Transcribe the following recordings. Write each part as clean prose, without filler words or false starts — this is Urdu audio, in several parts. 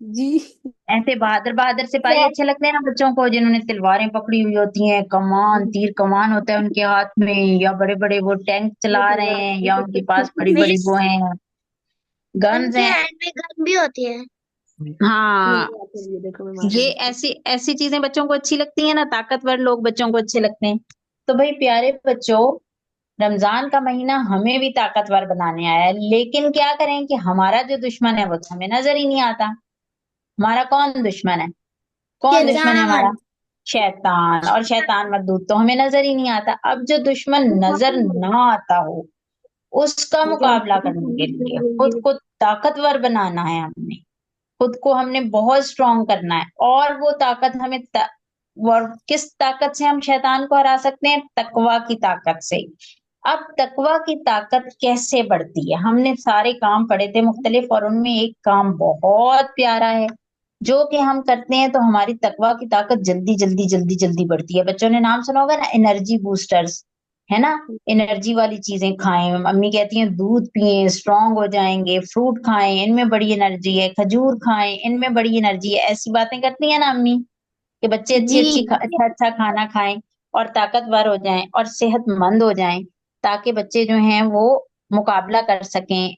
جی ایسے بہادر بہادر سپاہی اچھے لگتے ہیں نا بچوں کو، جنہوں نے تلواریں پکڑی ہوئی ہوتی ہیں، کمان تیر کمان ہوتا ہے ان کے ہاتھ میں، یا بڑے بڑے وہ ٹینک چلا رہے ہیں، یا ان کے پاس بڑی بڑی وہ ہیں ان گنز کے ہیں. ہینڈ میں گن بھی ہوتی ہے. ہاں دیکھو یہ ایسی چیزیں بچوں کو اچھی لگتی ہیں نا، طاقتور لوگ بچوں کو اچھے لگتے ہیں. تو بھائی پیارے بچوں، رمضان کا مہینہ ہمیں بھی طاقتور بنانے آیا ہے، لیکن کیا کریں کہ ہمارا جو دشمن ہے وہ تو ہمیں نظر ہی نہیں آتا. ہمارا کون دشمن ہے؟ کون دشمن ہے ہمارا؟ شیطان. اور شیطان مردود تو ہمیں نظر ہی نہیں آتا. اب جو دشمن نظر نہ آتا ہو اس کا مقابلہ کرنے کے لیے خود کو طاقتور بنانا ہے، خود کو ہم نے بہت اسٹرانگ کرنا ہے. اور وہ طاقت ہمیں اور کس طاقت سے ہم شیطان کو ہرا سکتے ہیں؟ تقویٰ کی طاقت سے. اب تقویٰ کی طاقت کیسے بڑھتی ہے؟ ہم نے سارے کام پڑھے تھے مختلف، اور ان میں ایک کام بہت پیارا ہے جو کہ ہم کرتے ہیں تو ہماری تقویٰ کی طاقت جلدی جلدی جلدی جلدی بڑھتی ہے. بچوں نے نام سنا ہوگا نا، انرجی بوسٹرز، ہے نا؟ انرجی والی چیزیں کھائیں. امی کہتی ہیں دودھ پیئیں، اسٹرانگ ہو جائیں گے. فروٹ کھائیں، ان میں بڑی انرجی ہے. کھجور کھائیں، ان میں بڑی انرجی ہے. ایسی باتیں کرتی ہیں نا امی کہ بچے اچھا اچھا کھانا کھائیں اور طاقتور ہو جائیں اور صحت مند ہو جائیں، تاکہ بچے جو ہیں وہ مقابلہ کر سکیں،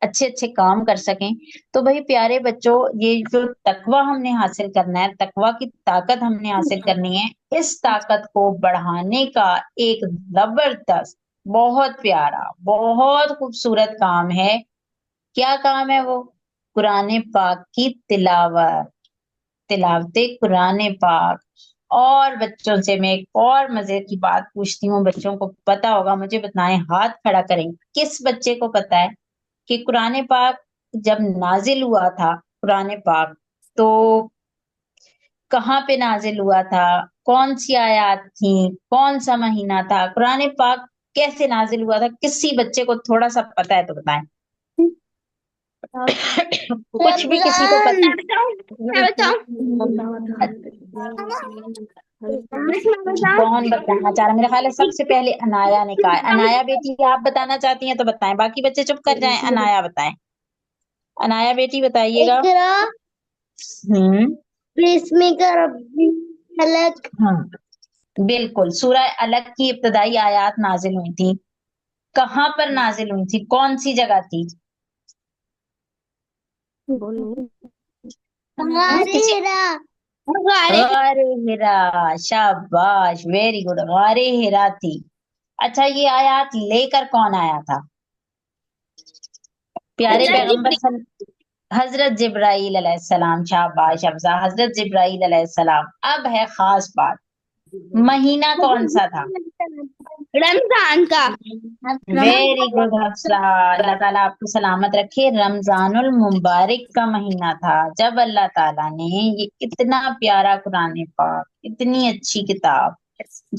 اچھے اچھے کام کر سکیں. تو بھائی پیارے بچوں، یہ جو تقویٰ ہم نے حاصل کرنا ہے، تقویٰ کی طاقت ہم نے حاصل کرنی ہے، اس طاقت کو بڑھانے کا ایک زبردست، بہت پیارا، بہت خوبصورت کام ہے. کیا کام ہے وہ؟ قرآن پاک کی تلاوت قرآن پاک. اور بچوں سے میں ایک اور مزے کی بات پوچھتی ہوں، بچوں کو پتا ہوگا، مجھے بتائیں، ہاتھ کھڑا کریں، کس بچے کو پتا ہے کہ قرآن پاک جب نازل ہوا تھا، قرآن پاک تو کہاں پہ نازل ہوا تھا؟ کون سی آیات تھی؟ کون سا مہینہ تھا؟ قرآن پاک کیسے نازل ہوا تھا؟ کسی بچے کو تھوڑا سا پتا ہے تو بتائیں. کچھ بھی کسی کو پتا کون بتانا چاہ رہا ہے؟ میرا خیال ہے سب سے پہلے انایا نے کہا ہے. انایا بیٹی آپ بتانا چاہتی ہیں تو بتائیں، باقی بچے چپ کر جائیں. انایا بتائیں، انایا بیٹی بتائیے گا. ہوں ہاں بالکل، سورہ الگ کی ابتدائی آیات نازل ہوئی تھی. کہاں پر نازل ہوئی تھی؟ کون سی جگہ تھی؟ غار ہرا. شاباش، ویری گڈ، غار ہرا تھی. اچھا یہ آیات لے کر کون آیا تھا؟ پیارے پیغمبر حضرت جبرائیل علیہ السلام. شاباش حفظہ، حضرت جبرائیل علیہ السلام. اب ہے خاص بات، مہینہ کون سا تھا؟ رمضان کا. ویری گڈ حفصہ، اللہ تعالیٰ آپ کو سلامت رکھے. رمضان المبارک کا مہینہ تھا جب اللہ تعالیٰ نے یہ اتنا پیارا قرآن پاک، اتنی اچھی کتاب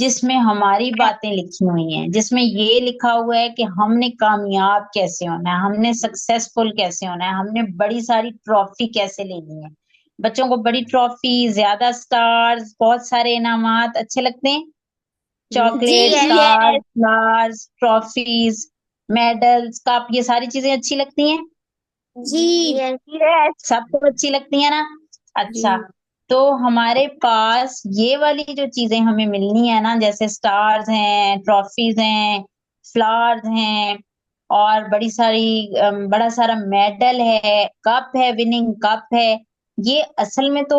جس میں ہماری باتیں لکھی ہوئی ہیں، جس میں یہ لکھا ہوا ہے کہ ہم نے کامیاب کیسے ہونا ہے، ہم نے سکسیسفل کیسے ہونا ہے، ہم نے بڑی ساری ٹرافی کیسے لینی ہے. بچوں کو بڑی ٹرافی، زیادہ سٹارز، بہت سارے انعامات اچھے لگتے ہیں؟ Chocolates, cars, flowers, trophies, medals, cup, یہ ساری چیزیں اچھی لگتی ہیں؟ سب کو اچھی لگتی ہیں نا؟ اچھا، تو ہمارے پاس یہ والی جو چیزیں ہمیں ملنی ہے نا، جیسے سٹارز ہیں، ٹرافیز ہیں، فلارز ہیں، اور بڑا سارا میڈل ہے، کپ ہے، وننگ کپ ہے. یہ اصل میں تو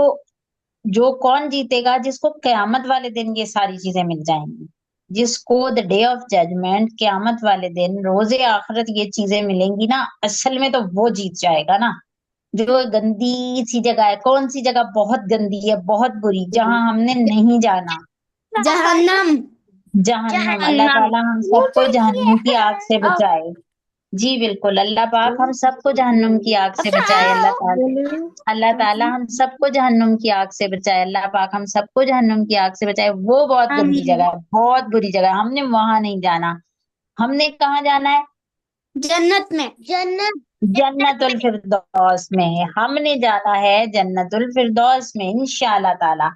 جو کون جیتے گا؟ جس کو قیامت والے دن یہ ساری چیزیں مل جائیں گی، جس کو دا ڈے آف ججمنٹ، قیامت والے دن، روز آخرت یہ چیزیں ملیں گی نا، اصل میں تو وہ جیت جائے گا نا. جو گندی سی جگہ ہے، کون سی جگہ بہت گندی ہے، بہت بری، جہاں ہم نے نہیں جانا؟ جہنم. جہنم. اللہ تعالیٰ ہم سب کو جہنم کی آگ سے بچائے. جی بالکل، اللہ پاک ہم سب کو جہنم کی آگ سے بچائے. اللہ تعالیٰ ہم سب کو جہنم کی آگ سے بچائے. اللہ پاک ہم سب کو جہنم کی آگ سے بچائے. وہ بہت گندی جگہ ہے، بہت بری جگہ ہے، ہم نے وہاں نہیں جانا. ہم نے کہاں جانا ہے؟ جنت میں. جنت الفردوس میں. ہم نے جانا ہے جنت الفردوس میں انشاءاللہ تعالی.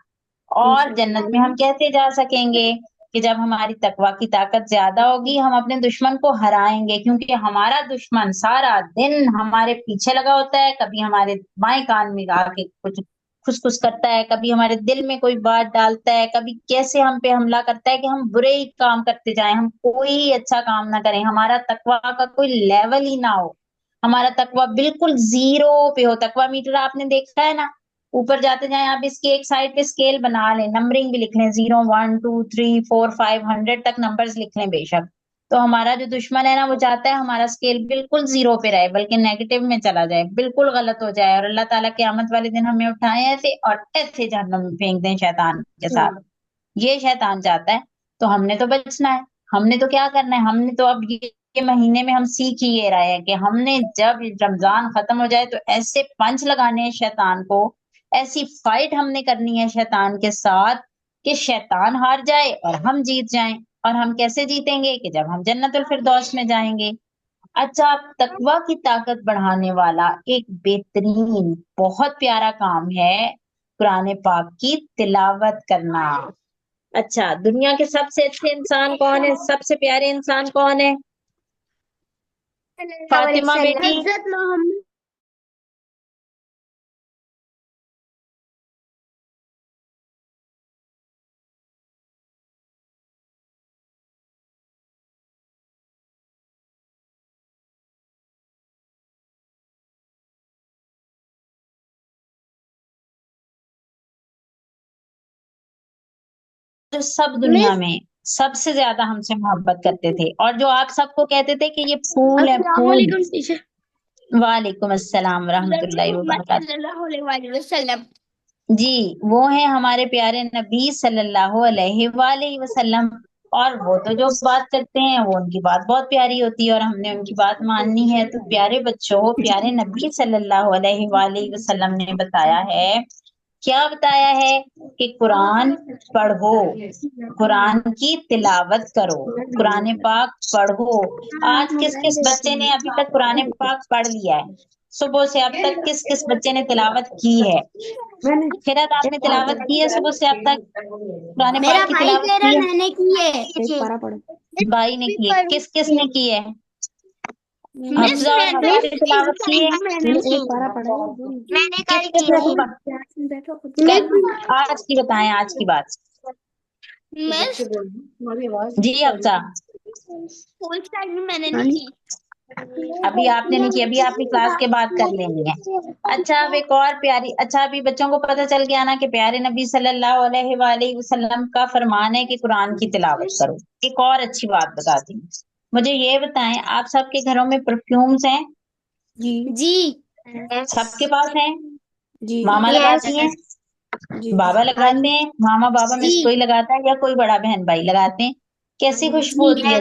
اور جنت میں ہم کیسے جا سکیں گے کہ جب ہماری تقویٰ کی طاقت زیادہ ہوگی ہم اپنے دشمن کو ہرائیں گے، کیونکہ ہمارا دشمن سارا دن ہمارے پیچھے لگا ہوتا ہے، کبھی ہمارے بائیں کان میں آ کے کچھ کچھ کچھ کرتا ہے، کبھی ہمارے دل میں کوئی بات ڈالتا ہے، کبھی کیسے ہم پہ حملہ کرتا ہے کہ ہم برے ہی کام کرتے جائیں، ہم کوئی اچھا کام نہ کریں، ہمارا تقویٰ کا کوئی لیول ہی نہ ہو، ہمارا تقویٰ بالکل زیرو پہ ہو۔ تقویٰ میٹر آپ نے دیکھا ہے نا، اوپر جاتے جائیں آپ، اس کی ایک سائڈ پہ اسکیل بنا لیں، نمبرنگ بھی لکھ لیں، 0 1 2 3 4 5 100 تک نمبرز لکھ لیں بے شک۔ تو ہمارا جو دشمن ہے نا وہ چاہتا ہے ہمارا اسکیل بالکل زیرو پہ رہے، بلکہ نیگیٹو میں چلا جائے، بالکل غلط ہو جائے، اور اللہ تعالیٰ قیامت والے دن ہمیں اٹھائے ایسے اور ایسے جہنم میں پھینک دیں شیطان کے ساتھ۔ یہ شیطان چاہتا ہے، تو ہم نے تو بچنا ہے، ہم نے تو کیا کرنا ہے، ہم نے تو اب یہ مہینے میں ہم سیکھ ہی یہ رہے ہیں کہ ہم نے جب رمضان ختم ہو جائے تو ایسے پنچ لگانے ہیں شیطان کو، ایسی فائٹ ہم نے کرنی ہے شیطان کے ساتھ کہ شیطان ہار جائے اور ہم جیت جائیں۔ اور ہم کیسے جیتیں گے کہ جب ہم جنت الفردوس میں جائیں گے۔ اچھا، تقویٰ کی طاقت بڑھانے والا ایک بہترین بہت پیارا کام ہے قرآن پاک کی تلاوت کرنا۔ اچھا، دنیا کے سب سے اچھے انسان کون ہے، سب سے پیارے انسان کون ہے؟ فاطمہ بیٹی، حضرت محمد جو سب دنیا مس میں سب سے زیادہ ہم سے محبت کرتے تھے، اور جو آپ سب کو کہتے تھے کہ یہ پھول ہے السلام پھول۔ علیکم ٹیچر وعلیکم السلام ورحمۃ اللہ محمد وبرکاتہ۔ صلی اللہ علیہ وسلم۔ جی، وہ ہیں ہمارے پیارے نبی صلی اللہ علیہ وآلہ وسلم، اور وہ تو جو بات کرتے ہیں وہ ان کی بات بہت پیاری ہوتی ہے اور ہم نے ان کی بات ماننی ہے۔ تو پیارے بچوں، پیارے نبی صلی اللہ علیہ وآلہ وسلم نے بتایا ہے، کیا بتایا ہے کہ قرآن پڑھو، قرآن کی تلاوت کرو، قرآن پاک پڑھو۔ آج کس کس بچے نے ابھی تک قرآن پاک پڑھ لیا ہے؟ صبح سے اب تک کس کس بچے نے تلاوت کی ہے؟ خیرات، آپ نے تلاوت کی ہے صبح سے اب تک؟ قرآن میرا پاک کی بھائی تلاوت کہہ رہا کی میں نے کی ہے ہے؟ بھائی نے کی ہے، کس کس نے کی ہے؟ مس حفظہ اور میں نے حفصہ نے تلاوت کی ہے؟ میں نے کل کس کی کس تھی نے کل آج کی بتائیں، آج کی بات۔ مس جی حفصہ، فل ٹائم میں نے نہیں کی۔ ابھی آپ نے نہیں کی، ابھی آپ کی کلاس کے بعد کر لینی ہے۔ اچھا، اب ایک اور پیاری، اچھا ابھی بچوں کو پتہ چل گیا نا کہ پیارے نبی صلی اللہ علیہ وآلہ وسلم کا فرمان ہے کہ قرآن کی تلاوت کرو۔ ایک اور اچھی بات بتاتی ہوں، مجھے یہ بتائیں، آپ سب کے گھروں میں پرفیومز ہیں؟ جی سب کے پاس ہیں؟ جی ماما یس لگاتی ہیں، جی بابا لگاتے ہیں، ماما بابا میں جی سے کوئی لگاتا ہے یا کوئی بڑا بہن بھائی لگاتے ہیں؟ کیسی خوشبو ہوتی ہے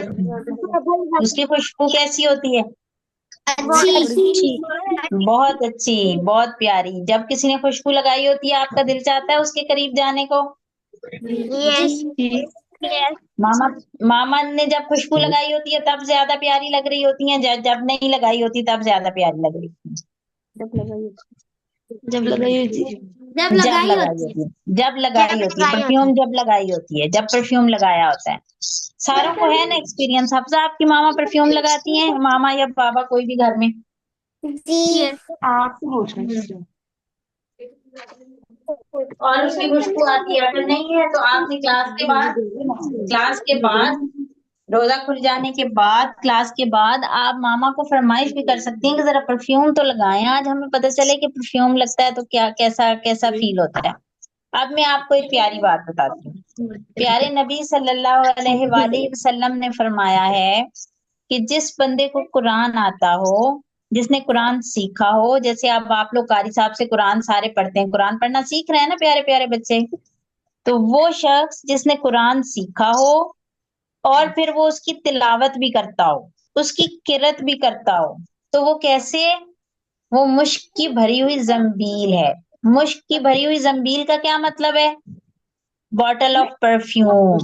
اس کی خوشبو کیسی ہوتی ہے؟ اچھی بہت اچھی، بہت پیاری۔ جب کسی نے خوشبو لگائی ہوتی ہے آپ کا دل چاہتا ہے اس کے قریب جانے کو؟ یس ماما ماما نے جب خوشبو لگائی ہوتی ہے تب زیادہ پیاری لگ رہی ہوتی ہیں، جب نہیں لگائی ہوتی تب زیادہ پیاری لگ رہی ہوتی جب لگائی ہوتی جب ہیں؟ جب لگائی لگائی ہوتی ہوتی ہے، جب لگائی ہوتی ہے، ہے پرفیوم جب لگائی ہوتی ہے، جب پرفیوم لگایا ہوتا ہے۔ ساروں کو ہے نا ایکسپیرینس؟ حفصہ، آپ کی ماما پرفیوم لگاتی ہیں، ماما یا بابا کوئی بھی گھر میں؟ جی اور اس کی خوشبو آتی ہے، اگر نہیں ہے تو آپ نے کلاس کے بعد روزہ کھل جانے کے بعد کلاس کے بعد آپ ماما کو فرمائش بھی کر سکتی ہیں کہ ذرا پرفیوم تو لگائیں، آج ہمیں پتہ چلے کہ پرفیوم لگتا ہے تو کیا کیسا کیسا فیل ہوتا ہے۔ اب میں آپ کو ایک پیاری بات بتاتی ہوں، پیارے نبی صلی اللہ علیہ وآلہ وسلم نے فرمایا ہے کہ جس بندے کو قرآن آتا ہو، جس نے قرآن سیکھا ہو، جیسے اب آپ لوگ قاری صاحب سے قرآن سارے پڑھتے ہیں، قرآن پڑھنا سیکھ رہے ہیں نا پیارے پیارے بچے، تو وہ شخص جس نے قرآن سیکھا ہو اور پھر وہ اس کی تلاوت بھی کرتا ہو، اس کی قرأت بھی کرتا ہو، تو وہ کیسے؟ وہ مشک کی بھری ہوئی زنبیل ہے۔ مشک کی بھری ہوئی زنبیل کا کیا مطلب ہے؟ Bottle of perfume.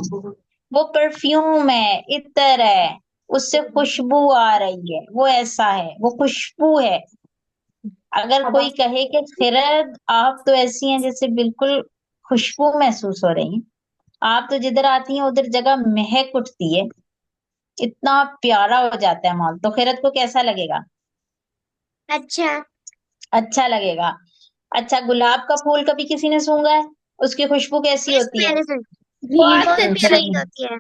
وہ پرفیوم ہے، عطر ہے، اس سے خوشبو آ رہی ہے، وہ ایسا ہے، وہ خوشبو ہے۔ اگر کوئی کہے کہ خیرت آپ تو ایسی ہیں جیسے بالکل خوشبو محسوس ہو رہی ہیں، آپ تو جدھر آتی ہیں ادھر جگہ مہک اٹھتی ہے، اتنا پیارا ہو جاتا ہے ماحول. تو خیرت کو کیسا لگے گا؟ اچھا. اچھا لگے گا. اچھا، گلاب کا پھول کبھی کسی نے سونگا ہے؟ اس کی خوشبو کیسی اس ہوتی ہے؟ میں نے بہت بہت اچھی. پیاری ہوتی ہے.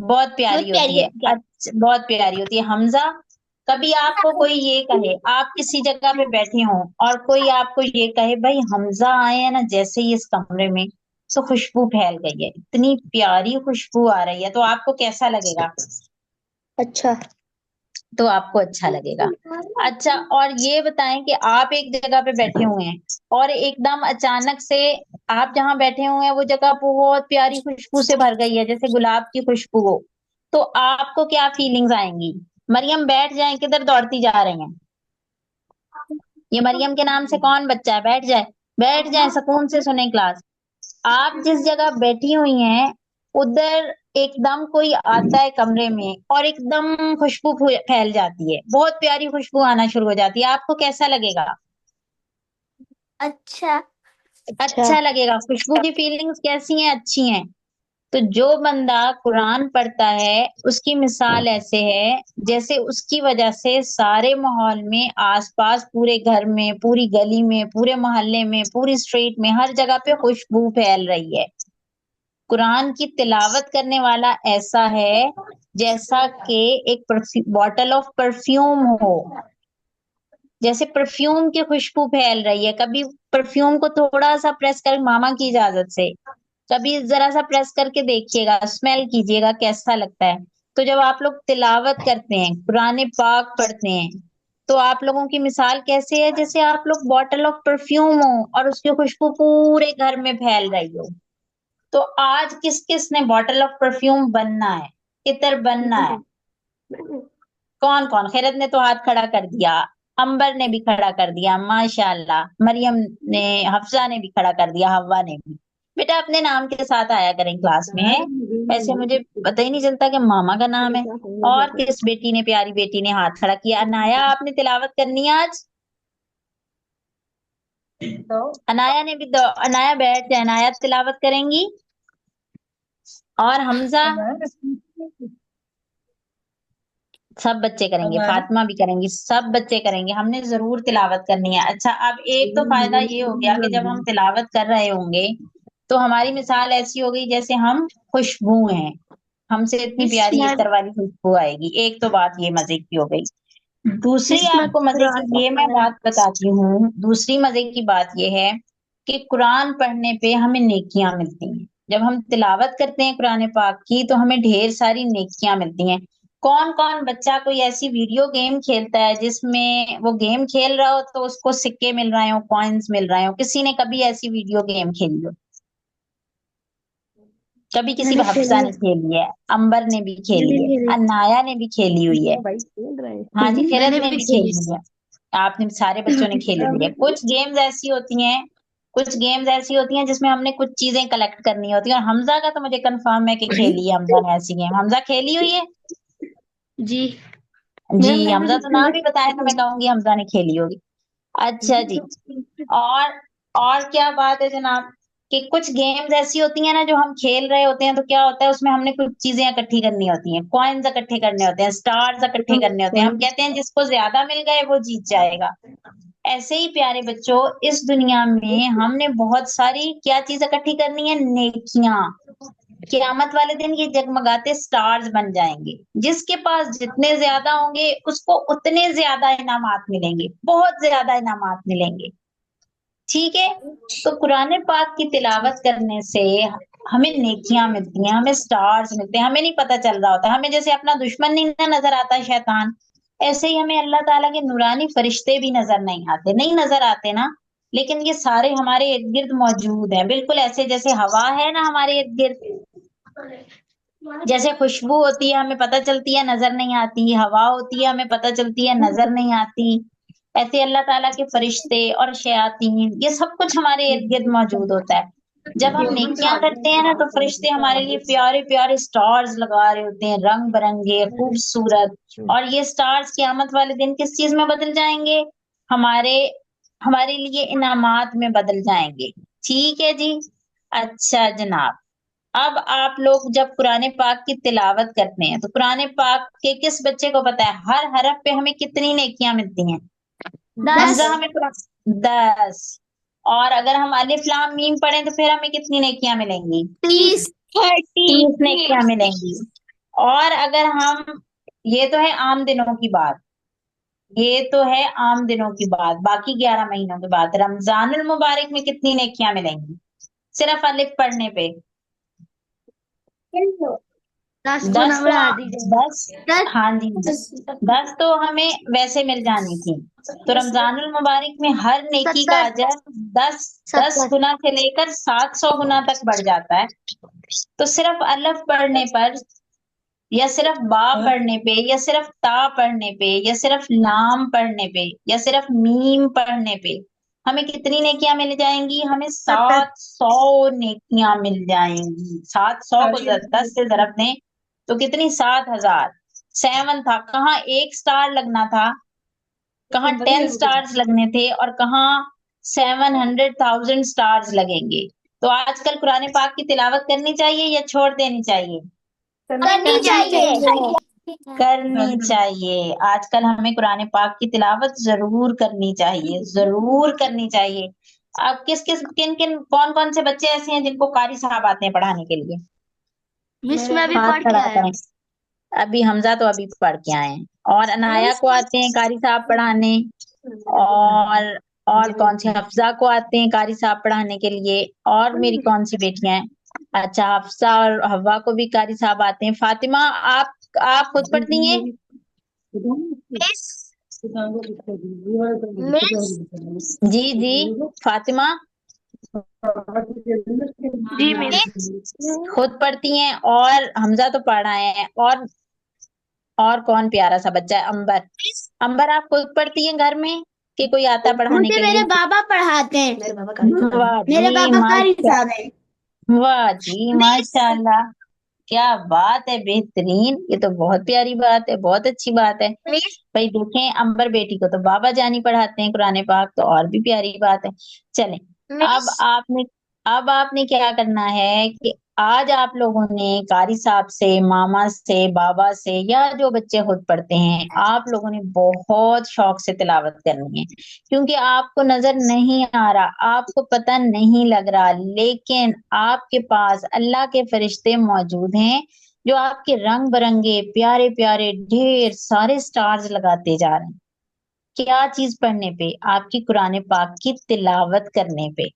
بہت پیاری ہوتی ہے. اچھا، بہت پیاری ہوتی ہے. حمزہ، کبھی آپ کو کوئی یہ کہے، آپ کسی جگہ پہ بیٹھے ہوں اور کوئی آپ کو یہ کہے بھائی حمزہ آئے ہیں نا جیسے ہی اس کمرے میں تو خوشبو پھیل گئی ہے، اتنی پیاری خوشبو آ رہی ہے، تو آپ کو کیسا لگے گا؟ اچھا. تو آپ کو اچھا لگے گا. اچھا، اور یہ بتائیں کہ آپ ایک جگہ پہ بیٹھے ہوئے ہیں اور ایک دم اچانک سے آپ جہاں بیٹھے ہوئے ہیں وہ جگہ بہت پیاری خوشبو سے بھر گئی ہے، جیسے گلاب کی خوشبو ہو، تو آپ کو کیا فیلنگز آئیں گی؟ مریم بیٹھ جائیں، کدھر دوڑتی جا رہی ہیں؟ یہ مریم کے نام سے کون بچہ ہے؟ بیٹھ جائے، بیٹھ جائیں، سکون سے سنیں کلاس. آپ جس جگہ بیٹھی ہوئی ہیں ادھر ایک دم کوئی آتا ہے کمرے میں اور ایک دم خوشبو پھیل جاتی ہے، بہت پیاری خوشبو آنا شروع ہو جاتی ہے، آپ کو کیسا لگے گا؟ اچھا. اچھا لگے گا. خوشبو کی فیلنگز کیسی ہیں؟ اچھی ہیں. تو جو بندہ قرآن پڑھتا ہے اس کی مثال ایسے ہے جیسے اس کی وجہ سے سارے ماحول میں، آس پاس، پورے گھر میں، پوری گلی میں، پورے محلے میں، پوری اسٹریٹ میں، ہر جگہ پہ خوشبو پھیل رہی ہے. قرآن کی تلاوت کرنے والا ایسا ہے جیسا کہ ایک بوٹل آف پرفیوم ہو، جیسے پرفیوم کی خوشبو پھیل رہی ہے. کبھی پرفیوم کو تھوڑا سا پریس کر، ماما کی اجازت سے کبھی ذرا سا پریس کر کے دیکھیے گا، اسمیل کیجیے گا کیسا لگتا ہے. تو جب آپ لوگ تلاوت کرتے ہیں، قرآن پاک پڑھتے ہیں، تو آپ لوگوں کی مثال کیسے ہے؟ جیسے آپ لوگ بوٹل آف پرفیوم ہو اور اس کی خوشبو پورے گھر میں پھیل رہی ہو. تو آج کس کس نے بوٹل آف پرفیوم بننا ہے؟ عطر بننا ہے؟ کون کون؟ خیرت نے تو ہاتھ کھڑا کر دیا، امبر نے بھی کھڑا کر دیا، ماشاء اللہ، مریم نے، حفصہ نے بھی کھڑا کر دیا، ہوا نے بھی. بیٹا اپنے نام کے ساتھ آیا کریں کلاس میں. ایسے مجھے پتہ ہی نہیں چلتا کہ ماما کا نام ہے. اور کس بیٹی نے، پیاری بیٹی نے ہاتھ کھڑا کیا؟ انایا، آپ نے تلاوت کرنی ہے آج؟ انایا نے بھی انایا بیٹھ جائے، انایا تلاوت کریں گی. اور حمزہ، سب بچے کریں گے، فاطمہ بھی کریں گی، سب بچے کریں گے، ہم نے ضرور تلاوت کرنی ہے. اچھا، اب ایک تو فائدہ یہ ہو گیا کہ جب ہم تلاوت کر رہے ہوں گے تو ہماری مثال ایسی ہوگی جیسے ہم خوشبو ہیں، ہم سے اتنی پیاری عطر والی خوشبو آئے گی. ایک تو بات یہ مزے کی ہو گئی. دوسری آپ کو مزے کی یہ میں بات بتاتی ہوں، دوسری مزے کی بات یہ ہے کہ قرآن پڑھنے پہ ہمیں نیکیاں ملتی ہیں. جب ہم تلاوت کرتے ہیں قرآن پاک کی تو ہمیں ڈھیر ساری نیکیاں ملتی ہیں. کون کون بچہ کوئی ایسی ویڈیو گیم کھیلتا ہے جس میں وہ گیم کھیل رہا ہو تو اس کو سکے مل رہے ہوں، کوائنز مل رہے ہوں؟ کسی نے کبھی ایسی ویڈیو گیم کھیلی ہو؟ کبھی کسی حفصہ نے کھیلی ہے، امبر نے بھی کھیلی ہے، انایا نے بھی کھیلی ہوئی ہے. ہاں جی، خیرت نے بھی کھیلی ہوئی ہے. آپ نے، سارے بچوں نے کھیلی ہوئی ہے. کچھ گیمز ایسی ہوتی ہیں، کچھ گیمز ایسی ہوتی ہیں جس میں ہم نے کچھ چیزیں کلیکٹ کرنی ہوتی ہیں، اور حمزہ کا تو مجھے کنفرم ہے کہ کھیلی ہے حمزہ نے ایسی گیم. حمزہ کھیلی ہوئی ہے؟ جی. جی، حمزہ تو نام بھی بتائے تو میں کہوں گی حمزہ نے کھیلی ہوگی. اچھا جی. اور کیا بات ہے جناب کہ کچھ گیمز ایسی ہوتی ہیں نا جو ہم کھیل رہے ہوتے ہیں تو کیا ہوتا ہے اس میں ہم نے کچھ چیزیں اکٹھی کرنی ہوتی ہیں، کوائنز اکٹھے کرنے ہوتے ہیں، سٹارز اکٹھے کرنے ہوتے ہیں. ہم کہتے ہیں جس کو زیادہ مل گئے وہ جیت جائے گا. ایسے ہی پیارے بچوں، اس دنیا میں ہم نے بہت ساری کیا چیز اکٹھی کرنی ہے؟ نیکیاں. قیامت والے دن یہ جگمگاتے سٹارز بن جائیں گے. جس کے پاس جتنے زیادہ ہوں گے اس کو اتنے زیادہ انعامات ملیں گے، بہت زیادہ انعامات ملیں گے. ٹھیک ہے؟ تو قرآن پاک کی تلاوت کرنے سے ہمیں نیکیاں ملتی ہیں، ہمیں سٹارز ملتے ہیں. ہمیں نہیں پتہ چل رہا ہوتا، ہمیں جیسے اپنا دشمن نہیں نہ نظر آتا شیطان، ایسے ہی ہمیں اللہ تعالیٰ کے نورانی فرشتے بھی نظر نہیں آتے. نہیں نظر آتے نا، لیکن یہ سارے ہمارے ارد گرد موجود ہیں، بالکل ایسے جیسے ہوا ہے نا ہمارے ارد گرد، جیسے خوشبو ہوتی ہے ہمیں پتہ چلتی ہے نظر نہیں آتی، ہوا ہوتی ہے ہمیں پتہ چلتی ہے نظر نہیں آتی، ایسے اللہ تعالیٰ کے فرشتے اور شیاطین یہ سب کچھ ہمارے ارد گرد موجود ہوتا ہے. جب ہم نیکیاں کرتے ہیں نا تو فرشتے ہمارے لیے پیارے پیارے سٹارز لگا رہے ہوتے ہیں، رنگ برنگے، خوبصورت. اور یہ سٹارز قیامت والے دن کس چیز میں بدل جائیں گے؟ ہمارے لیے انعامات میں بدل جائیں گے. ٹھیک ہے جی. اچھا جناب، اب آپ لوگ جب قرآن پاک کی تلاوت کرتے ہیں تو قرآن پاک کے کس بچے کو پتا ہے ہر حرف پہ ہمیں کتنی نیکیاں ملتی ہیں؟ 10 حمزہ ہمیں 10، اور اگر ہم الف لام میم پڑھیں تو پھر ہمیں کتنی نیکیاں ملیں گی؟ 30 30 نیکیاں ملیں گی۔ اور اگر ہم، یہ تو ہے عام دنوں کی بات، یہ تو ہے عام دنوں کی بات، باقی 11 مہینوں کی بات، رمضان المبارک میں کتنی نیکیاں ملیں گی صرف الف پڑھنے پہ؟ 10 10 گنا تو بڑھا دیجیے 10 10 ہاں جی 10 تو ہمیں ویسے مل جانی تھی، تو رمضان المبارک میں ہر نیکی کا 70 اجر 10 10 70 گنا سے لے کر 700 گنا تک بڑھ جاتا ہے۔ تو صرف الف پڑھنے پر، یا صرف با پڑھنے پہ، یا صرف تا پڑھنے پہ، یا صرف لام پڑھنے پہ، یا صرف میم پڑھنے پہ ہمیں کتنی نیکیاں مل جائیں گی؟ ہمیں 70 700 نیکیاں مل جائیں گی۔ 700 کو 10 سے ضرب دیں تو کتنی؟ 7000۔ 7 تھا، کہاں 1 سٹار لگنا تھا، کہاں 10 سٹارز لگنے تھے، اور کہاں 700,000 سٹارز لگیں گے۔ تو آج کل قرآن پاک کی تلاوت کرنی چاہیے یا چھوڑ دینی چاہیے؟ کرنی چاہیے۔ کرنی چاہیے۔ آج کل ہمیں قرآن پاک کی تلاوت ضرور کرنی چاہیے، ضرور کرنی چاہیے۔ اب کون کون سے بچے ایسے ہیں جن کو قاری صاحب آتے ہیں پڑھانے کے لیے؟ مس میں بھی ہاتھ پڑھ کے کھڑا آیا۔ کریں۔ ابھی حمزہ تو ابھی پڑھ کے آئے ہیں، اور انایا کو آتے ہیں قاری صاحب پڑھانے، اور کون سی حفظہ کو آتے ہیں قاری صاحب پڑھانے کے لیے، اور میری کون سی بیٹیاں ہیں؟ اچھا، حفصہ اور حوا کو بھی قاری صاحب آتے ہیں۔ فاطمہ آپ خود پڑھتی ہیں؟ مس مس جی جی فاطمہ جی مس۔ خود پڑھتی ہیں، اور حمزہ تو پڑھ رہے ہیں، اور کون پیارا سا بچہ ہے؟ امبر آپ خود پڑھتی ہیں گھر میں کہ کوئی آتا ہے پڑھانے مجھے کے لیے؟ میرے بابا پڑھاتے ہیں، واہ میرے جی بابا قاری صاحب ہیں۔ واہ جی ماشاء اللہ، کیا بات ہے، بہترین، یہ تو بہت پیاری بات ہے، بہت اچھی بات ہے۔ مس بھائی دیکھیں، امبر بیٹی کو تو بابا جانی پڑھاتے ہیں قرآن پاک، تو اور بھی پیاری بات ہے۔ چلیں، مس اب آپ نے کیا کرنا ہے کہ آج آپ لوگوں نے قاری صاحب سے، ماما سے، بابا سے، یا جو بچے خود پڑھتے ہیں، آپ لوگوں نے بہت شوق سے تلاوت کرنی ہے، کیونکہ آپ کو نظر نہیں آ رہا، آپ کو پتہ نہیں لگ رہا، لیکن آپ کے پاس اللہ کے فرشتے موجود ہیں جو آپ کے رنگ برنگے پیارے پیارے ڈھیر سارے سٹارز لگاتے جا رہے ہیں۔ کیا چیز پڑھنے پہ؟ آپ کی قرآن پاک کی تلاوت کرنے پہ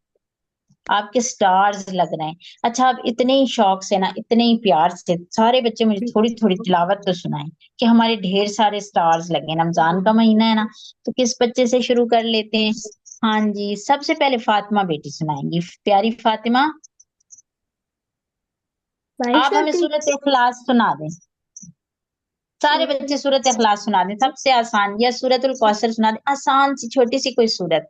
آپ کے سٹارز لگ رہے ہیں۔ اچھا، آپ اتنے ہی شوق سے نا، اتنے ہی پیار سے سارے بچے مجھے تھوڑی تھوڑی تلاوت تو سنائیں کہ ہمارے ڈھیر سارے سٹارز لگے۔ رمضان کا مہینہ ہے نا، تو کس بچے سے شروع کر لیتے ہیں؟ ہاں جی، سب سے پہلے فاطمہ بیٹی سنائیں گی، پیاری فاطمہ، آپ ہمیں سورۃ اخلاص سنا دیں۔ سارے بچے سورۃ اخلاص سنا دیں، سب سے آسان، یا سورۃ الکوثر سنا دیں، آسان سی چھوٹی سی کوئی سورت۔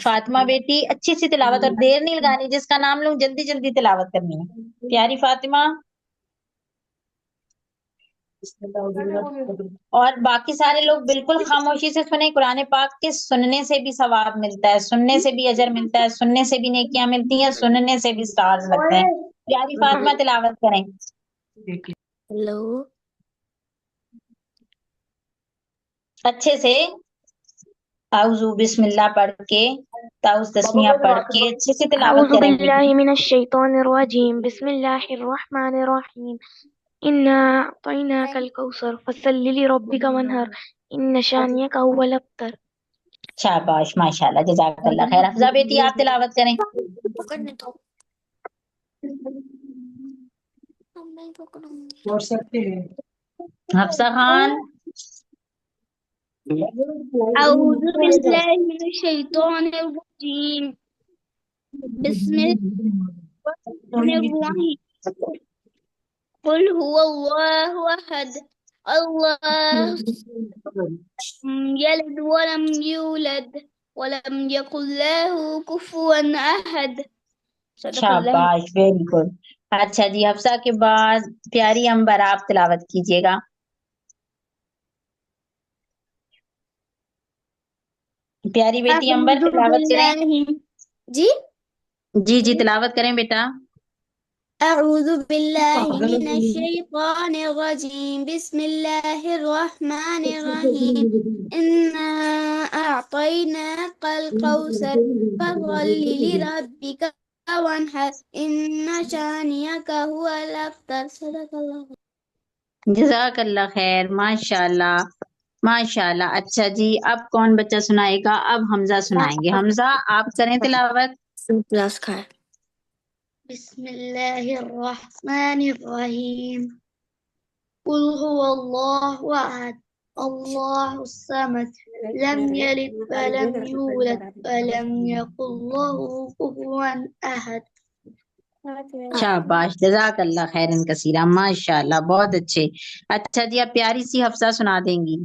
فاطمہ بیٹی اچھی سی تلاوت، اور دیر نہیں لگانی، جس کا نام لوں جلدی جلدی تلاوت کرنی ہے۔ پیاری فاطمہ، اور باقی سارے لوگ بالکل خاموشی سے سنیں، قرآن پاک کے سننے سے بھی ثواب ملتا ہے، سننے سے بھی اجر ملتا ہے، سننے سے بھی نیکیاں ملتی ہیں، سننے سے بھی سٹارز لگتے ہیں۔ پیاری فاطمہ تلاوت کریں۔ ہلو، اچھے سے اعوذ بسم اللہ پڑھ کے، تعوذ تسمیہ پڑھ کے اچھے سے تلاوت أعوذ کریں بالله بیٹی۔ من الشيطان الرجيم بسم الله الرحمن الرحيم إنا أعطيناك الكوثر فصل لربك وانهر إن شانئك هو الأبتر۔ شاباش، ماشاءاللہ، جزاک اللہ خیر۔ حفظہ بیٹی آپ تلاوت کریں۔ پکڑنے تو حفصہ خان، أعوذ بالله من الشيطان الرجيم بسم الله الرحمن الرحيم قل هو الله أحد الله لم يلد ولم يولد ولم يكن له كفوا أحد۔ صدق اللہ۔ شاباش، ویری گڈ۔ اچھا جی، حفصہ کے بعد پیاری امبر آپ تلاوت کیجیے گا۔ پیاری بیٹی امبر أعوذ تلاوت کریں۔ بالله جی جی جی تلاوت کریں بیٹا۔ أعوذ بالله من الشيطان الرجيم بسم الله الرحمن الرحيم إنا أعطيناك الكوثر فصل لربك وانحر إن شانئك هو الأبتر صدق الله. جزاک اللہ خیر، ماشاء اللہ ماشاء اللہ. اچھا جی، اب کون بچہ سنائے گا؟ اب حمزہ سنائیں گے. حمزہ آپ کریں تلاوت. بسم الله الرحمن الرحيم قل هو الله أحد الله الصمد لم يلد ولم يولد ولم يكن له كفوا أحد. شاباش، جزاک اللہ خیرن کثیرہ، ماشاء اللہ بہت اچھے. اچھا جی، اب پیاری سی حفصہ سنا دیں گی.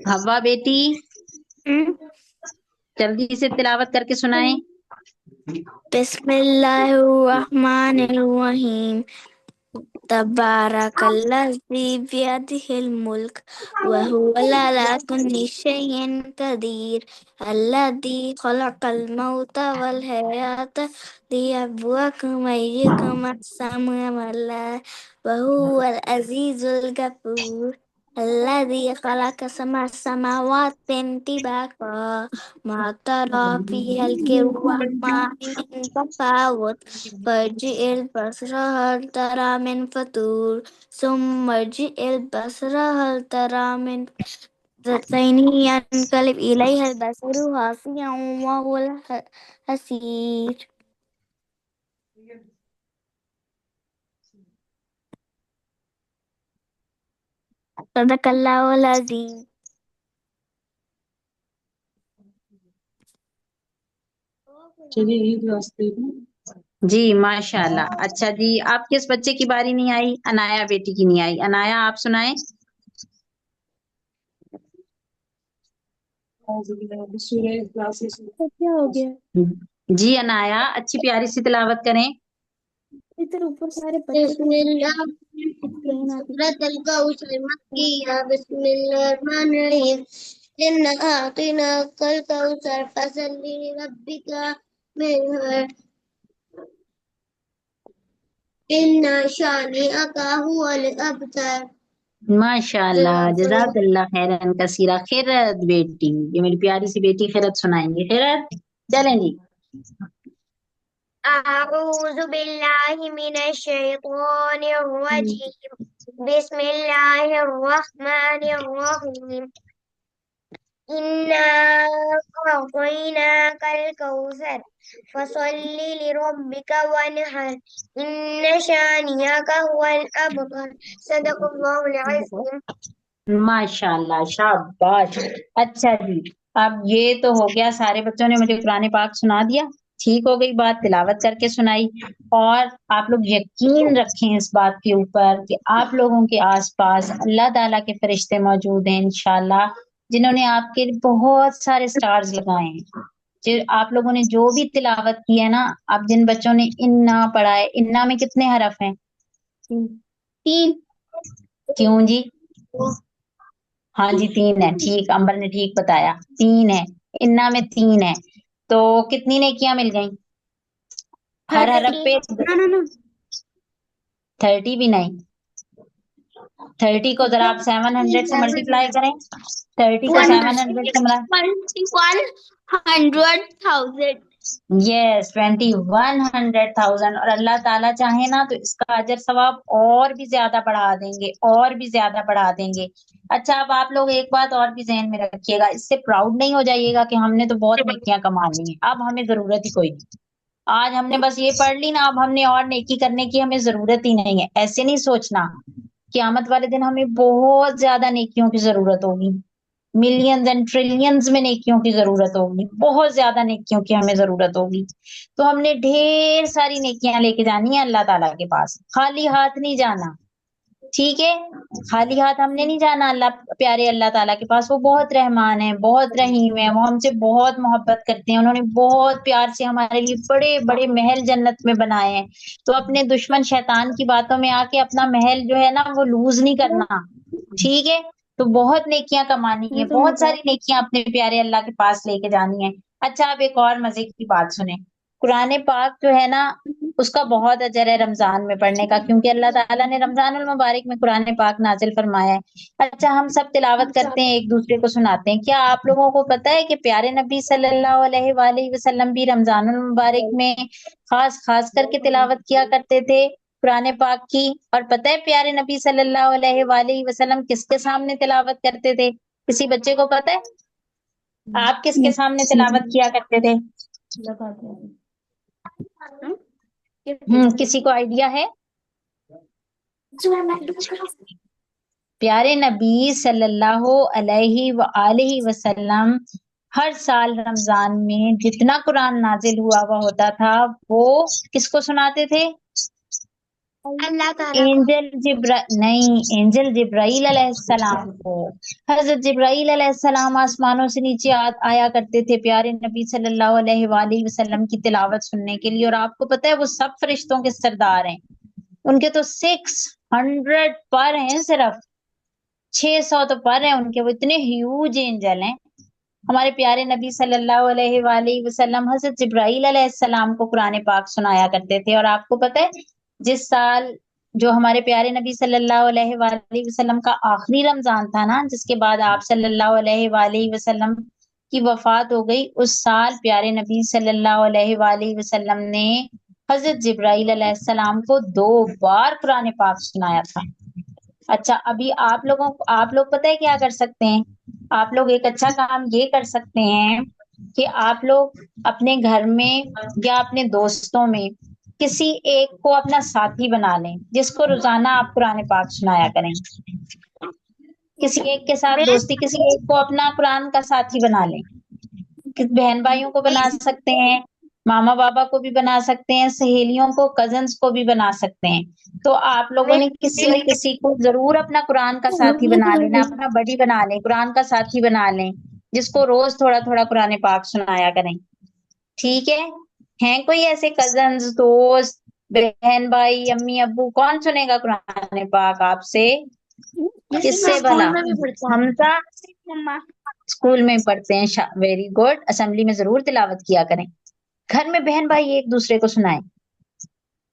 ہوا بیٹی جلدی سے تلاوت کر کے سنائیں. بسم اللہ الرحمن الرحیم تبارک الذی بیدہ الملک وهو على كل شيء قدير الذي خلق الموت والحياة ليبلوكم أيكم أحسن عملا وهو العزيز الغفور الذي خلق سبع سماوات طباقا ما ترى في خلق الرحمن من تفاوت فارجع البصر هل ترى من فطور ثم ارجع البصر هل ترى من فطور ينقلب إليها البصر خاسئا وهو الحسير. صدق اللہ العظیم. جی ماشاء اللہ. اچھا جی، آپ کس بچے کی باری نہیں آئی؟ انایا بیٹی کی نہیں آئی. انایا آپ سنائیں. کیا ہو گیا؟ جی انایا، اچھی پیاری سی تلاوت کریں. ادھر اوپر سارے بسم الله سورة الكوثر مكية. بسم الله الرحمن الرحيم إنا أعطيناك الكوثر فصل لربك وانحر إن شانئك هو الأبتر. ماشاء اللہ، جزاک اللہ خیرن کثیرہ. خیرت بیٹی، یہ میری پیاری سی بیٹی خیرت سنائیں گے. خیرت چلیں جی. أعوذ بالله من الشيطان الرجيم بسم الله الرحمن الرحيم إنا أعطيناك الكوثر فصل لربك وانحر إن شانئك هو الأبتر صدق الله العظيم. ماشاء اللہ، شاباش. اچھا جی، اب یہ تو ہو گیا، سارے بچوں نے مجھے قرآن پاک سنا دیا، ٹھیک ہو گئی بات، تلاوت کر کے سنائی. اور آپ لوگ یقین رکھیں اس بات کے اوپر کہ آپ لوگوں کے آس پاس اللہ تعالیٰ کے فرشتے موجود ہیں انشاءاللہ، جنہوں نے آپ کے بہت سارے سٹارز لگائے ہیں. آپ لوگوں نے جو بھی تلاوت کی ہے نا، اب جن بچوں نے انا پڑھا ہے، انا میں کتنے حرف ہیں؟ 3. کیوں جی؟ ہاں جی 3 ہے. ٹھیک، امبر نے ٹھیک بتایا، 3 ہے. انا میں 3 ہے، تو کتنی نیکیاں مل گئیں؟ ہر حرف پہ 30 بھی نہیں. 30 کو ذرا آپ 700 سے ملٹیپلائی کریں. 30 کو 700 سے ملٹیپلائی. 21,100,000. یس 21,100,000. اور اللہ تعالیٰ چاہے نا تو اس کا اجر ثواب اور بھی زیادہ بڑھا دیں گے، اور بھی زیادہ بڑھا دیں گے. اچھا، اب آپ لوگ ایک بات اور بھی ذہن میں رکھیے گا، اس سے پراؤڈ نہیں ہو جائیے گا کہ ہم نے تو بہت نیکیاں کما لی ہیں، اب ہمیں ضرورت ہی کوئی نہیں. آج ہم نے بس یہ پڑھ لی نا، اب ہم نے اور نیکی کرنے کی ہمیں ضرورت ہی نہیں ہے. ایسے نہیں سوچنا. قیامت والے دن ہمیں بہت زیادہ نیکیوں کی ضرورت ہوگی، ملینز اینڈ ٹریلینز میں نیکیوں کی ضرورت ہوگی، بہت زیادہ نیکیوں کی ہمیں ضرورت ہوگی. تو ہم نے ڈھیر ساری نیکیاں لے کے جانی ہیں اللہ تعالیٰ کے پاس، خالی ہاتھ نہیں جانا. ٹھیک ہے، خالی ہاتھ ہم نے نہیں جانا اللہ پیارے اللہ تعالیٰ کے پاس. وہ بہت رحمان ہے، بہت رحیم ہے، وہ ہم سے بہت محبت کرتے ہیں. انہوں نے بہت پیار سے ہمارے لیے بڑے بڑے محل جنت میں بنائے ہیں. تو اپنے دشمن شیطان کی باتوں میں آ کے اپنا محل جو ہے نا وہ لوز نہیں کرنا. ٹھیک ہے، تو بہت نیکیاں کمانی ہے، بہت ساری نیکیاں اپنے پیارے اللہ کے پاس لے کے جانی ہے۔ اچھا اب ایک اور مزے کی بات سنیں، قرآن پاک جو ہے نا اس کا بہت اجر ہے رمضان میں پڑھنے کا، کیونکہ اللہ تعالیٰ نے رمضان المبارک میں قرآن پاک نازل فرمایا ہے۔ اچھا ہم سب تلاوت کرتے ہیں، ایک دوسرے کو سناتے ہیں، کیا آپ لوگوں کو پتہ ہے کہ پیارے نبی صلی اللہ علیہ وآلہ وسلم بھی رمضان المبارک میں خاص خاص کر کے تلاوت کیا کرتے تھے قرآن پاک کی؟ اور پتہ ہے پیارے نبی صلی اللہ علیہ وآلہ وسلم کس کے سامنے تلاوت کرتے تھے؟ کسی بچے کو پتہ ہے آپ کس کے سامنے تلاوت کیا کرتے تھے؟ کسی کو آئیڈیا ہے؟ پیارے نبی صلی اللہ علیہ وآلہ وسلم ہر سال رمضان میں جتنا قرآن نازل ہوا ہوتا تھا وہ کس کو سناتے تھے؟ اللہ تعالیٰ کو۔ اینجل جبرائیل علیہ السلام کو۔ حضرت جبرائیل علیہ السلام آسمانوں سے نیچے آیا کرتے تھے پیارے نبی صلی اللہ علیہ وآلہ وسلم کی تلاوت سننے کے لیے، اور آپ کو پتہ ہے وہ سب فرشتوں کے سردار ہیں، ان کے تو 600 پر ہیں، صرف 600 تو پر ہیں ان کے، وہ اتنے ہیوج اینجل ہیں۔ ہمارے پیارے نبی صلی اللہ علیہ وآلہ وسلم حضرت جبرائیل علیہ السلام کو قرآن پاک سنایا کرتے تھے، اور آپ کو پتہ ہے جس سال جو ہمارے پیارے نبی صلی اللہ علیہ وآلہ وسلم کا آخری رمضان تھا نا، جس کے بعد آپ صلی اللہ علیہ وآلہ وسلم کی وفات ہو گئی، اس سال پیارے نبی صلی اللہ علیہ وآلہ وسلم نے حضرت جبرائیل علیہ السلام کو 2 بار قرآن پاک سنایا تھا۔ اچھا ابھی آپ لوگ پتہ ہے کیا کر سکتے ہیں؟ آپ لوگ ایک اچھا کام یہ کر سکتے ہیں کہ آپ لوگ اپنے گھر میں یا اپنے دوستوں میں کسی ایک کو اپنا ساتھی بنا لیں، جس کو روزانہ آپ قرآن پاک سنایا کریں۔ کسی ایک کے ساتھ دوستی، کسی ایک کو اپنا قرآن کا ساتھی بنا لیں۔ بہن بھائیوں کو بنا سکتے ہیں، ماما بابا کو بھی بنا سکتے ہیں، سہیلیوں کو، کزنس کو بھی بنا سکتے ہیں۔ تو آپ لوگوں نے کسی نہ کسی کو ضرور اپنا قرآن کا ساتھی بنا لینا، اپنا بڑی بنا لیں، قرآن کا ساتھی بنا لیں، جس کو روز تھوڑا تھوڑا قرآن پاک سنایا کریں۔ ٹھیک ہے؟ ہیں کوئی ایسے کزنس، دوست، بہن بھائی، امی ابو، کون سنے گا قرآن پاک آپ سے؟ کس سے بھلا؟ حمزہ اسکول میں پڑھتے ہیں، ویری گڈ، اسمبلی میں ضرور تلاوت کیا کریں۔ گھر میں بہن بھائی ایک دوسرے کو سنائیں،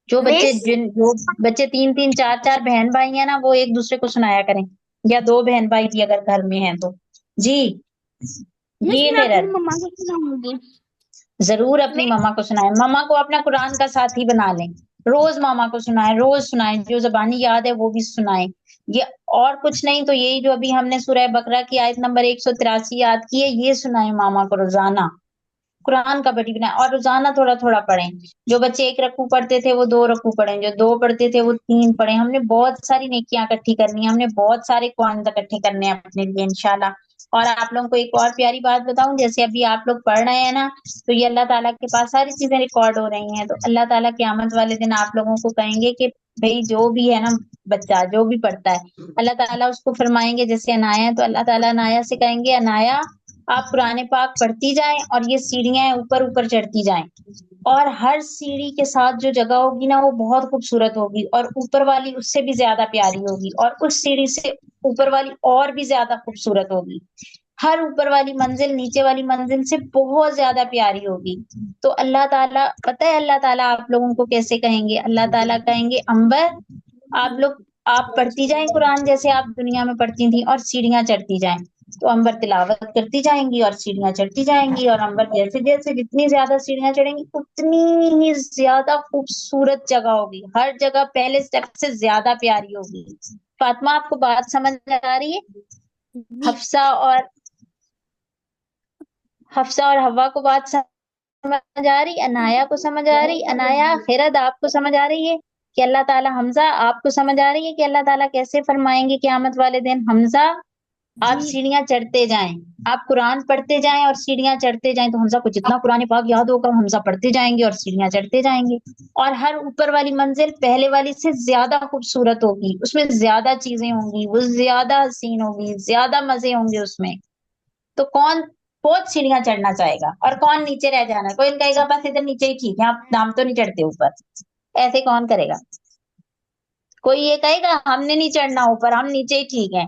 جو بچے 3 4 بہن بھائی ہیں نا وہ ایک دوسرے کو سنایا کریں، یا 2 بہن بھائی بھی اگر گھر میں ہیں تو۔ جی ضرور اپنی ماما کو سنائیں، ماما کو اپنا قرآن کا ساتھی بنا لیں، روز ماما کو سنائیں، روز سنائیں، جو زبانی یاد ہے وہ بھی سنائیں۔ یہ اور کچھ نہیں تو یہی جو ابھی ہم نے سورہ بقرہ کی آیت نمبر 183 یاد کی ہے، یہ سنائیں ماما کو روزانہ، قرآن کا بڑی بنائیں، اور روزانہ تھوڑا تھوڑا پڑھیں۔ جو بچے 1 رکوع پڑھتے تھے وہ 2 رکوع پڑھیں، جو 2 پڑھتے تھے وہ 3 پڑھیں۔ ہم نے بہت ساری نیکیاں اکٹھی کرنی ہیں، ہم نے بہت سارے کوانز اکٹھے کرنے ہیں اپنے لیے انشاءاللہ۔ اور آپ لوگوں کو ایک اور پیاری بات بتاؤں، جیسے ابھی آپ لوگ پڑھ رہے ہیں نا تو یہ اللہ تعالیٰ کے پاس ساری چیزیں ریکارڈ ہو رہی ہیں، تو اللہ تعالیٰ قیامت والے دن آپ لوگوں کو کہیں گے کہ بھئی جو بھی ہے نا بچہ جو بھی پڑھتا ہے، اللہ تعالیٰ اس کو فرمائیں گے، جیسے عنایا ہے تو اللہ تعالیٰ عنایا سے کہیں گے عنایا آپ قرآن پاک پڑھتی جائیں اور یہ سیڑھیاں ہیں اوپر اوپر چڑھتی جائیں، اور ہر سیڑھی کے ساتھ جو جگہ ہوگی نا وہ بہت خوبصورت ہوگی، اور اوپر والی اس سے بھی زیادہ پیاری ہوگی، اور اس سیڑھی سے اوپر والی اور بھی زیادہ خوبصورت ہوگی، ہر اوپر والی منزل نیچے والی منزل سے بہت زیادہ پیاری ہوگی۔ تو اللہ تعالیٰ پتہ ہے اللہ تعالیٰ آپ لوگوں کو کیسے کہیں گے؟ اللہ تعالیٰ کہیں گے امبر آپ پڑھتی جائیں قرآن جیسے آپ دنیا میں پڑھتی تھیں، اور سیڑھیاں چڑھتی جائیں، تو امبر تلاوت کرتی جائیں گی اور سیڑھیاں چڑھتی جائیں گی، اور امبر جیسے جیسے جتنی زیادہ سیڑھیاں چڑھیں گی اتنی ہی زیادہ خوبصورت جگہ ہوگی، ہر جگہ پہلے سٹیپ سے زیادہ پیاری ہوگی۔ فاطمہ آپ کو بات سمجھ آ رہی ہے؟ حفصہ اور حوا کو بات سمجھ آ رہی؟ عنایا کو سمجھ آ رہی؟ عنایا خیرت آپ کو سمجھ آ رہی ہے کہ اللہ تعالیٰ؟ حمزہ آپ کو سمجھ آ رہی ہے کہ اللہ تعالیٰ کیسے فرمائیں گے قیامت والے دن؟ حمزہ آپ سیڑھیاں چڑھتے جائیں، آپ قرآن پڑھتے جائیں اور سیڑھیاں چڑھتے جائیں، تو حمزہ کو جتنا قرآن پاک یاد ہوگا حمزہ پڑھتے جائیں گے اور سیڑھیاں چڑھتے جائیں گے، اور ہر اوپر والی منزل پہلے والی سے زیادہ خوبصورت ہوگی، اس میں زیادہ چیزیں ہوں گی، وہ زیادہ حسین ہوگی، زیادہ مزے ہوں گے اس میں۔ تو کون بہت سیڑھیاں چڑھنا چاہے گا اور کون نیچے رہ جانا ہے؟ کوئی کہے گا بس ادھر نیچے ہی ٹھیک ہے، آپ نام تو نہیں چڑھتے اوپر، ایسے کون کرے گا؟ کوئی یہ کہے گا ہم نے نہیں چڑھنا اوپر، ہم نیچے ہی ٹھیک ہیں،